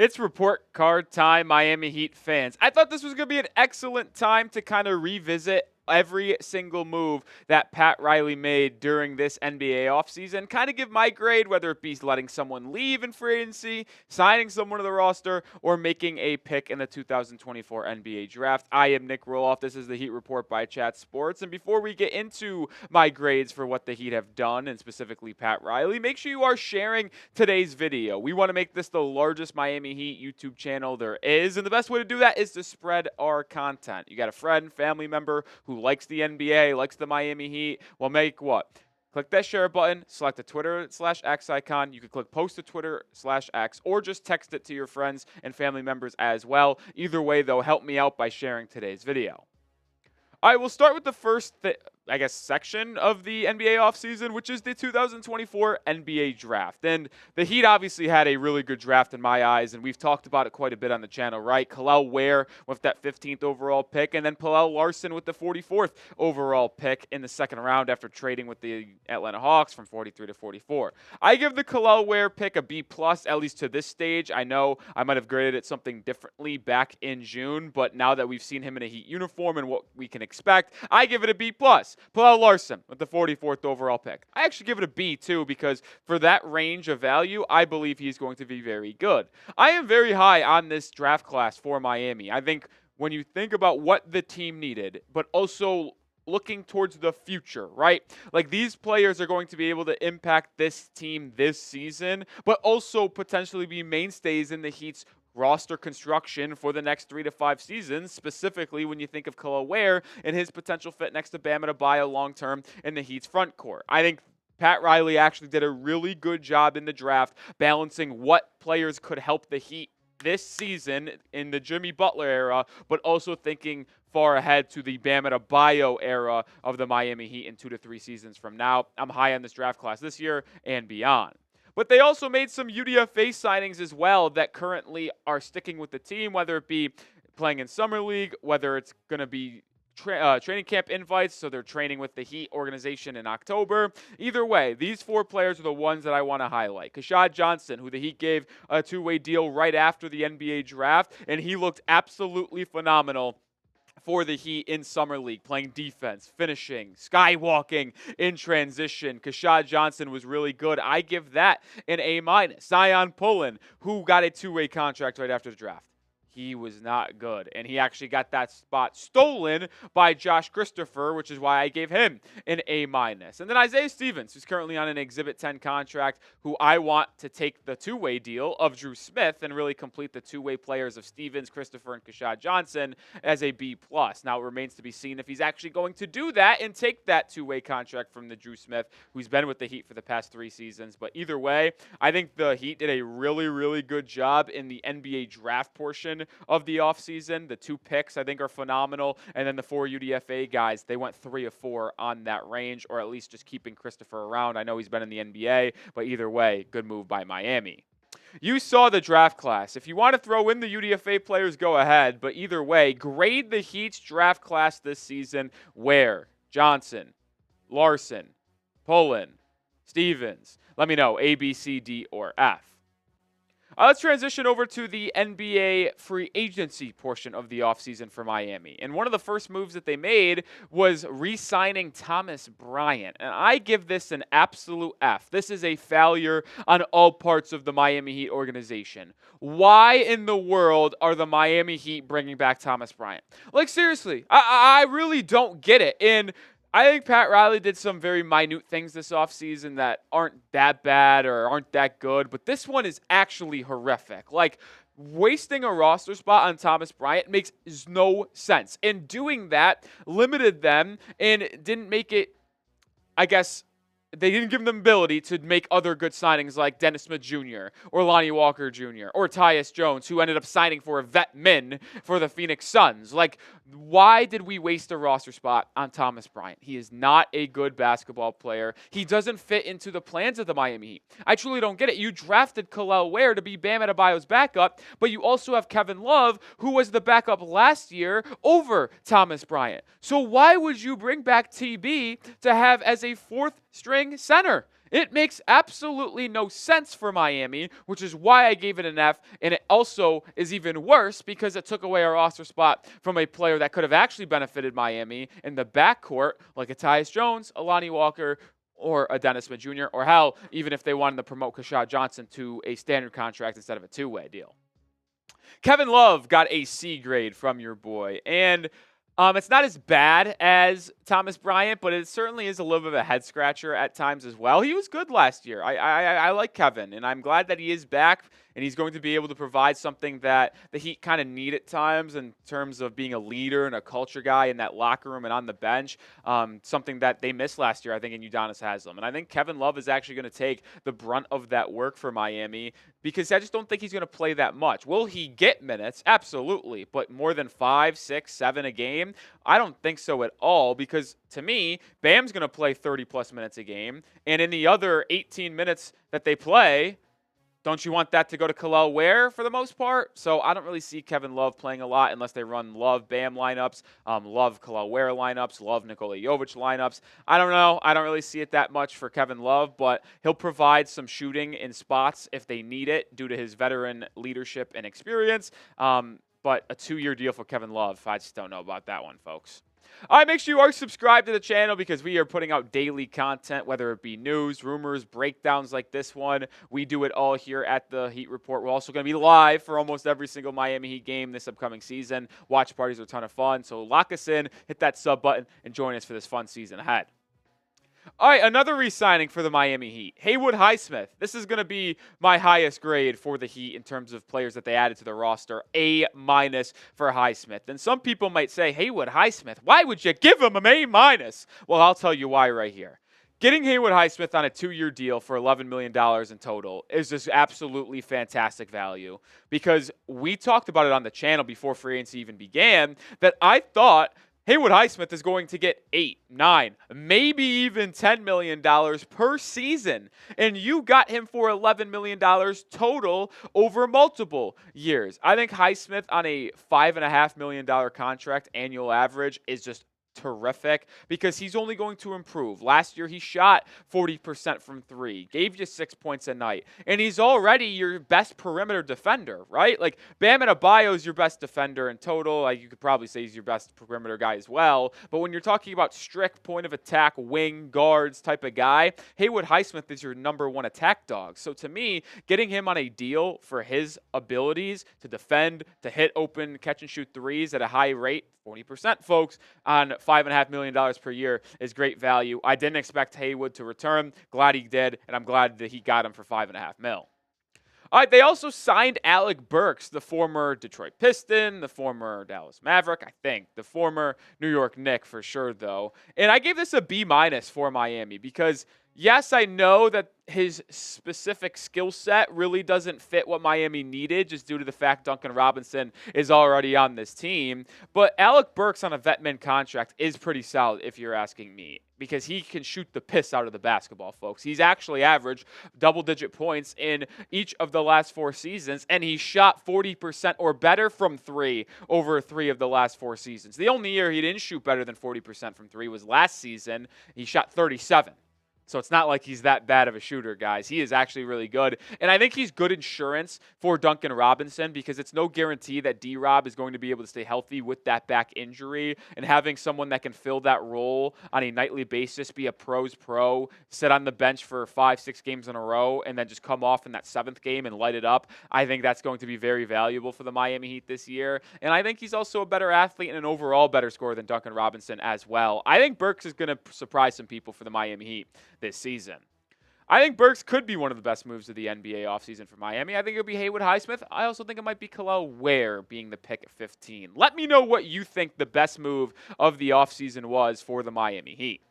It's report card time, Miami Heat fans. I thought this was going to be an excellent time to kind of revisit every single move that Pat Riley made during this NBA offseason. Kind of give my grade, whether it be letting someone leave in free agency, signing someone to the roster, or making a pick in the 2024 NBA draft. I am Nic Rohloff. This is the Heat Report by Chat Sports. And before we get into my grades for what the Heat have done, and specifically Pat Riley, make sure you are sharing today's video. We want to make this the largest Miami Heat YouTube channel there is, and the best way to do that is to spread our content. You got a friend, family member who likes the NBA, likes the Miami Heat, well, make what? Click that share button, select the Twitter/X icon. You can click post to Twitter/X, or just text it to your friends and family members as well. Either way, though, help me out by sharing today's video. All right, we'll start with the first, section of the NBA offseason, which is the 2024 NBA draft. And the Heat obviously had a really good draft in my eyes, and we've talked about it quite a bit on the channel, right? Kel'el Ware with that 15th overall pick, and then Pelle Larsson with the 44th overall pick in the second round after trading with the Atlanta Hawks from 43 to 44. I give the Kel'el Ware pick a B+, at least to this stage. I know I might have graded it something differently back in June, but now that we've seen him in a Heat uniform and what we can expect, I give it a B+. Pelle Larsson with the 44th overall pick. I actually give it a B too, because for that range of value, I believe he's going to be very good. I am very high on this draft class for Miami. I think when you think about what the team needed, but also looking towards the future, right? Like, these players are going to be able to impact this team this season, but also potentially be mainstays in the Heat's roster construction for the next 3 to 5 seasons, specifically when you think of Kel'el Ware and his potential fit next to Bam Adebayo long-term in the Heat's front court. I think Pat Riley actually did a really good job in the draft balancing what players could help the Heat this season in the Jimmy Butler era, but also thinking far ahead to the Bam Adebayo era of the Miami Heat in 2 to 3 seasons from now. I'm high on this draft class this year and beyond. But they also made some UDFA signings as well that currently are sticking with the team, whether it be playing in Summer League, whether it's going to be training camp invites, so they're training with the Heat organization in October. Either way, these 4 players are the ones that I want to highlight. Keshad Johnson, who the Heat gave a 2-way deal right after the NBA draft, and he looked absolutely phenomenal for the Heat in Summer League, playing defense, finishing, skywalking in transition. Keshad Johnson was really good. I give that an A-. Zion Pullen, who got a 2-way contract right after the draft. He was not good, and he actually got that spot stolen by Josh Christopher, which is why I gave him an A-. And then Isaiah Stevens, who's currently on an Exhibit 10 contract, who I want to take the 2-way deal of Drew Smith and really complete the 2-way players of Stevens, Christopher, and Keshad Johnson as a B+. Now, it remains to be seen if he's actually going to do that and take that 2-way contract from the Drew Smith, who's been with the Heat for the past 3 seasons. But either way, I think the Heat did a really, really good job in the NBA draft portion of the offseason. The 2 picks, I think, are phenomenal. And then the 4 UDFA guys, they went 3 of 4 on that range, or at least just keeping Christopher around. I know he's been in the NBA, but either way, good move by Miami. You saw the draft class. If you want to throw in the UDFA players, go ahead. But either way, grade the Heat's draft class this season. Ware, Johnson, Larsson, Pullen, Stevens. Let me know, A, B, C, D, or F. Let's transition over to the NBA free agency portion of the offseason for Miami. And one of the first moves that they made was re-signing Thomas Bryant. And I give this an absolute F. This is a failure on all parts of the Miami Heat organization. Why in the world are the Miami Heat bringing back Thomas Bryant? Like, seriously, I really don't get it. And I think Pat Riley did some very minute things this offseason that aren't that bad or aren't that good, but this one is actually horrific. Like, wasting a roster spot on Thomas Bryant makes no sense. And doing that limited them and didn't make it, I guess, they didn't give them the ability to make other good signings like Dennis Smith Jr. or Lonnie Walker Jr. or Tyus Jones, who ended up signing for a vet min for the Phoenix Suns. Like, why did we waste a roster spot on Thomas Bryant? He is not a good basketball player. He doesn't fit into the plans of the Miami Heat. I truly don't get it. You drafted Kel'el Ware to be Bam Adebayo's backup, but you also have Kevin Love, who was the backup last year over Thomas Bryant. So why would you bring back TB to have as a 4th string center? It makes absolutely no sense for Miami, which is why I gave it an F. And it also is even worse because it took away our roster spot from a player that could have actually benefited Miami in the backcourt, like a Tyus Jones, a Lonnie Walker, or a Dennis Smith Jr., or hell, even if they wanted to promote Kashad Johnson to a standard contract instead of a two-way deal. Kevin Love got a C grade from your boy. And it's not as bad as Thomas Bryant, but it certainly is a little bit of a head scratcher at times as well. He was good last year. I like Kevin, and I'm glad that he is back, and he's going to be able to provide something that the Heat kind of need at times in terms of being a leader and a culture guy in that locker room and on the bench, something that they missed last year, I think, in Udonis Haslem. And I think Kevin Love is actually going to take the brunt of that work for Miami because I just don't think he's going to play that much. Will he get minutes? Absolutely, but more than 5, 6, 7 a game? I don't think so at all because, to me, Bam's going to play 30-plus minutes a game, and in the other 18 minutes that they play, don't you want that to go to Kel'el Ware for the most part? So I don't really see Kevin Love playing a lot unless they run Love-Bam lineups, love Kel'el Ware lineups, love Nikola Jovic lineups. I don't know. I don't really see it that much for Kevin Love, but he'll provide some shooting in spots if they need it due to his veteran leadership and experience. But a 2-year deal for Kevin Love, I just don't know about that one, folks. All right, make sure you are subscribed to the channel because we are putting out daily content, whether it be news, rumors, breakdowns like this one. We do it all here at the Heat Report. We're also going to be live for almost every single Miami Heat game this upcoming season. Watch parties are a ton of fun, so lock us in, hit that sub button, and join us for this fun season ahead. All right, another re-signing for the Miami Heat. Haywood Highsmith. This is going to be my highest grade for the Heat in terms of players that they added to the roster. A- for Highsmith. And some people might say, Haywood Highsmith, why would you give him an A-? Well, I'll tell you why right here. Getting Haywood Highsmith on a 2-year deal for $11 million in total is just absolutely fantastic value because we talked about it on the channel before free agency even began that I thought Haywood Highsmith is going to get $8, $9, maybe even $10 million per season. And you got him for $11 million total over multiple years. I think Highsmith on a $5.5 million contract annual average is just terrific because he's only going to improve. Last year he shot 40% from 3, gave you 6 points a night, and he's already your best perimeter defender, right? Like Bam Adebayo is your best defender in total. Like you could probably say he's your best perimeter guy as well. But when you're talking about strict point of attack, wing guards type of guy, Haywood Highsmith is your number one attack dog. So to me, getting him on a deal for his abilities to defend, to hit open catch and shoot threes at a high rate, 40%, folks, on $5.5 million per year is great value. I didn't expect Haywood to return. Glad he did, and I'm glad that he got him for $5.5 million. All right, they also signed Alec Burks, the former Detroit Piston, the former Dallas Maverick, I think, the former New York Knick for sure, though. And I gave this a B- for Miami because, yes, I know that his specific skill set really doesn't fit what Miami needed just due to the fact Duncan Robinson is already on this team. But Alec Burks on a vet-min contract is pretty solid if you're asking me because he can shoot the piss out of the basketball, folks. He's actually averaged double-digit points in each of the last 4 seasons, and he shot 40% or better from 3 over 3 of the last 4 seasons. The only year he didn't shoot better than 40% from 3 was last season. He shot 37. So it's not like he's that bad of a shooter, guys. He is actually really good. And I think he's good insurance for Duncan Robinson because it's no guarantee that D-Rob is going to be able to stay healthy with that back injury. And having someone that can fill that role on a nightly basis, be a pro's pro, sit on the bench for 5, 6 games in a row, and then just come off in that 7th game and light it up, I think that's going to be very valuable for the Miami Heat this year. And I think he's also a better athlete and an overall better scorer than Duncan Robinson as well. I think Burks is going to surprise some people for the Miami Heat this season. I think Burks could be one of the best moves of the NBA offseason for Miami. I think it'll be Haywood Highsmith. I also think it might be Kel'el Ware being the pick at 15. Let me know what you think the best move of the offseason was for the Miami Heat.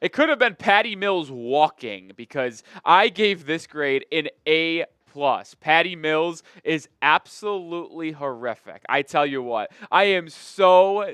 It could have been Patty Mills walking because I gave this grade an A+. Patty Mills is absolutely horrific. I tell you what, I am so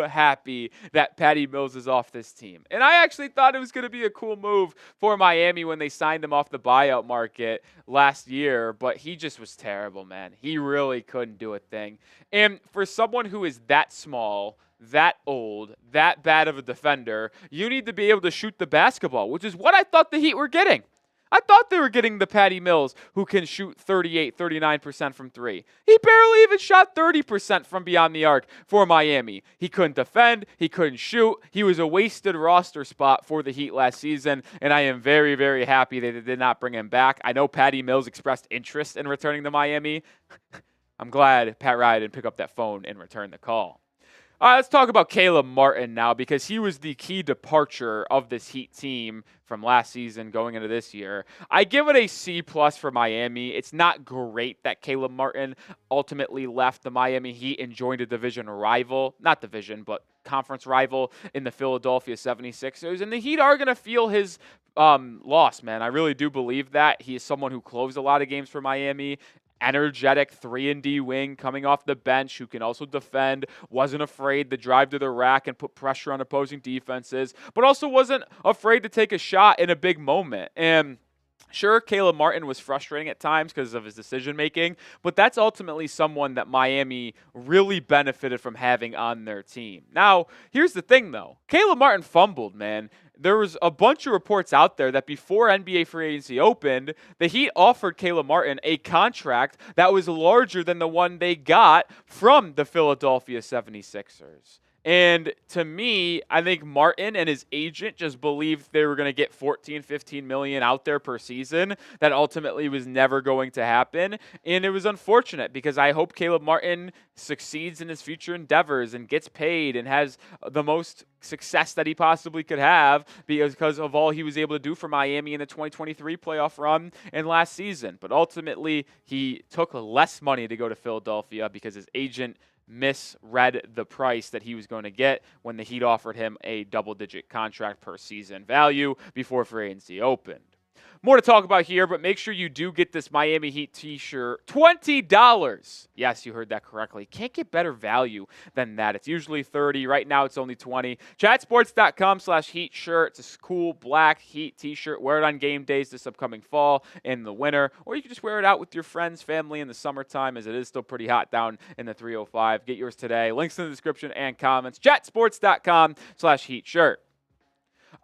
happy that Patty Mills is off this team. And I actually thought it was going to be a cool move for Miami when they signed him off the buyout market last year, but he just was terrible, man. He really couldn't do a thing. And for someone who is that small, that old, that bad of a defender, you need to be able to shoot the basketball, which is what I thought the Heat were getting. I thought they were getting the Patty Mills who can shoot 38, 39% from three. He barely even shot 30% from beyond the arc for Miami. He couldn't defend. He couldn't shoot. He was a wasted roster spot for the Heat last season, and I am very, very happy that they did not bring him back. I know Patty Mills expressed interest in returning to Miami. I'm glad Pat Riley didn't pick up that phone and return the call. All right, let's talk about Caleb Martin now, because he was the key departure of this Heat team from last season going into this year. I give it a C+ for Miami. It's not great that Caleb Martin ultimately left the Miami Heat and joined a division rival, not division, but conference rival in the Philadelphia 76ers. And the Heat are going to feel his loss, man. I really do believe that. He is someone who closed a lot of games for Miami. Energetic 3-and-D wing coming off the bench who can also defend, wasn't afraid to drive to the rack and put pressure on opposing defenses, but also wasn't afraid to take a shot in a big moment. And sure, Caleb Martin was frustrating at times because of his decision-making, but that's ultimately someone that Miami really benefited from having on their team. Now, here's the thing, though. Caleb Martin fumbled, man. There was a bunch of reports out there that before NBA free agency opened, the Heat offered Caleb Martin a contract that was larger than the one they got from the Philadelphia 76ers. And to me, I think Martin and his agent just believed they were going to get 14, 15 million out there per season. That ultimately was never going to happen. And it was unfortunate because I hope Caleb Martin succeeds in his future endeavors and gets paid and has the most success that he possibly could have because of all he was able to do for Miami in the 2023 playoff run and last season. But ultimately, he took less money to go to Philadelphia because his agent misread the price that he was going to get when the Heat offered him a double-digit contract per season value before free agency opened. More to talk about here, but make sure you do get this Miami Heat t-shirt. $20. Yes, you heard that correctly. Can't get better value than that. It's usually $30. Right now, it's only $20. Chatsports.com/Heat shirt. It's a cool black Heat t-shirt. Wear it on game days this upcoming fall and the winter. Or you can just wear it out with your friends, family in the summertime, as it is still pretty hot down in the 305. Get yours today. Links in the description and comments. Chatsports.com/Heat shirt.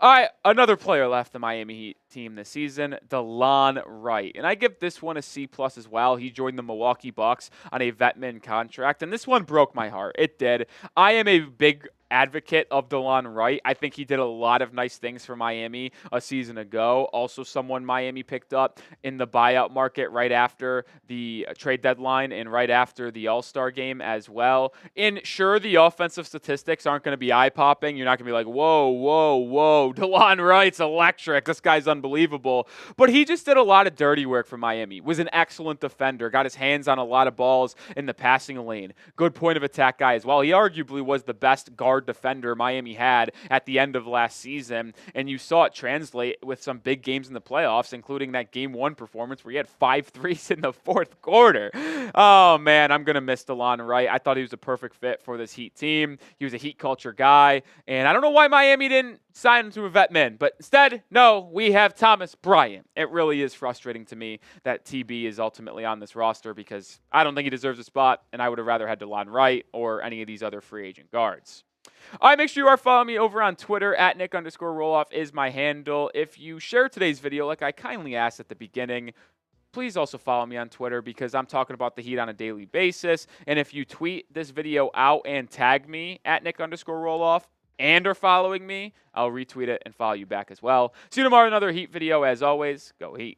All right, another player left the Miami Heat team this season, DeLon Wright. And I give this one a C+ as well. He joined the Milwaukee Bucks on a vet-min contract, and this one broke my heart. It did. I am a big advocate of DeLon Wright. I think he did a lot of nice things for Miami a season ago. Also someone Miami picked up in the buyout market right after the trade deadline and right after the All-Star game as well. And sure, the offensive statistics aren't going to be eye-popping. You're not going to be like, whoa, DeLon Wright's electric. This guy's unbelievable. But he just did a lot of dirty work for Miami. Was an excellent defender. Got his hands on a lot of balls in the passing lane. Good point of attack guy as well. He arguably was the best guard defender Miami had at the end of last season, and you saw it translate with some big games in the playoffs, including that Game 1 performance where he had 5 threes in the fourth quarter. Oh, man, I'm going to miss DeLon Wright. I thought he was a perfect fit for this Heat team. He was a Heat culture guy, and I don't know why Miami didn't sign him to a vet min, but instead, no, we have Thomas Bryant. It really is frustrating to me that TB is ultimately on this roster because I don't think he deserves a spot, and I would have rather had DeLon Wright or any of these other free agent guards. All right, make sure you are following me over on Twitter. At Nic_Rohloff is my handle. If you share today's video, like I kindly asked at the beginning, please also follow me on Twitter because I'm talking about the Heat on a daily basis. And if you tweet this video out and tag me at Nic_Rohloff and are following me, I'll retweet it and follow you back as well. See you tomorrow in another Heat video. As always, go Heat.